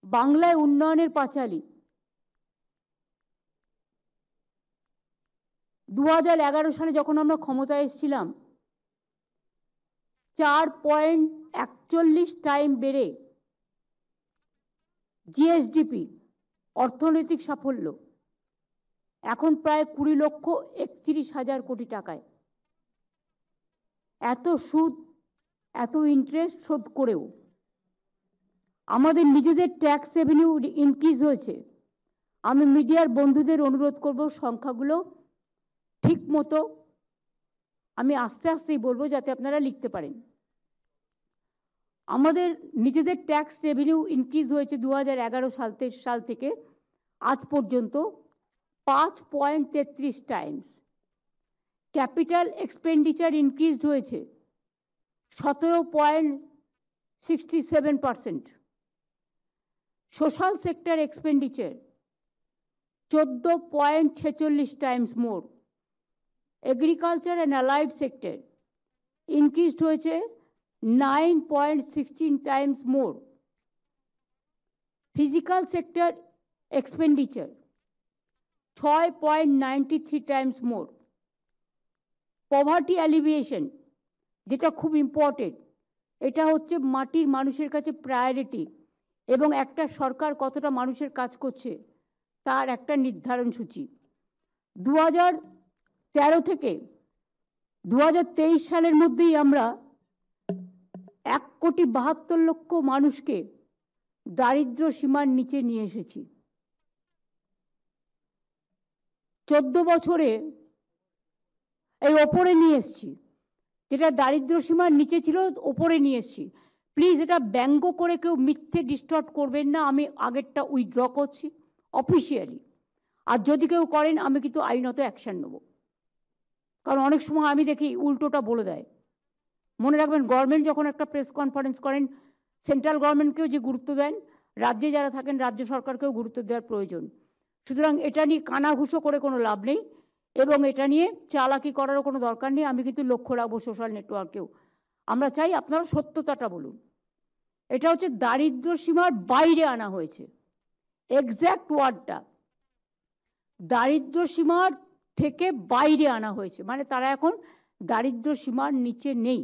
বাংলায় উন্নয়নের পাঁচালী। 2011 সালে যখন আমরা ক্ষমতায় এসেছিলাম 4.41 টাইম বেড়ে জিএসডিপি অর্থনৈতিক সাফল্য এখন প্রায় 20,31,000 কোটি টাকায়। এত সুদ, এত ইন্টারেস্ট শোধ করেও আমাদের নিজেদের ট্যাক্স রেভিনিউ ইনক্রিজ হয়েছে। আমি মিডিয়ার বন্ধুদের অনুরোধ করব সংখ্যাগুলো ঠিক মতো আমি আস্তে আস্তেই বলবো যাতে আপনারা লিখতে পারেন। আমাদের নিজেদের ট্যাক্স রেভিনিউ ইনক্রিজ হয়েছে 2011 সাল থেকে আজ পর্যন্ত 5.33 টাইমস। ক্যাপিটাল এক্সপেন্ডিচার ইনক্রিজড হয়েছে 17.67%। Social sector expenditure 14.46 times more. Agriculture and allied sector increased হয়েছে 9.16 times more. Physical sector expenditure 6.93 times more. Poverty অ্যালিভিয়েশন, যেটা খুব ইম্পর্টেন্ট, এটা হচ্ছে মাটির মানুষের কাছে প্রায়োরিটি এবং একটা সরকার কতটা মানুষের কাজ করছে তার একটা নির্ধারণ সূচি। 2013 থেকে 2023 সালের মধ্যেই আমরা 1,72,00,000 মানুষকে দারিদ্র্য সীমার নিচে নিয়ে এসেছি। 14 বছরে এই ওপরে নিয়ে এসেছি, যেটা দারিদ্র্য সীমার নিচে ছিল ওপরে নিয়ে এসেছি। প্লিজ এটা ব্যঙ্গ করে কেউ মিথ্যে ডিস্টর্ট করবেন না। আমি আগেরটা উইথড্র করছি অফিসিয়ালি, আর যদি কেউ করেন আমি কিন্তু আইনত অ্যাকশন নেব, কারণ অনেক সময় আমি দেখি উল্টোটা বলে দেয়। মনে রাখবেন, গভর্নমেন্ট যখন একটা প্রেস কনফারেন্স করেন, সেন্ট্রাল গভর্নমেন্টকেও যে গুরুত্ব দেন, রাজ্যে যারা থাকেন রাজ্য সরকারকেও গুরুত্ব দেওয়ার প্রয়োজন। সুতরাং এটা নিয়ে কানাঘুষো করে কোনো লাভ নেই এবং এটা নিয়ে চালাকি করারও কোনো দরকার নেই। আমি কিন্তু লক্ষ্য রাখবো সোশ্যাল নেটওয়ার্কেও। আমরা চাই আপনারা সত্যতাটা বলুন। এটা হচ্ছে দারিদ্র সীমার বাইরে আনা হয়েছে, এক্স্যাক্ট ওয়ার্ডটা দারিদ্র সীমার থেকে বাইরে আনা হয়েছে, মানে তারা এখন দারিদ্র সীমার নিচে নেই।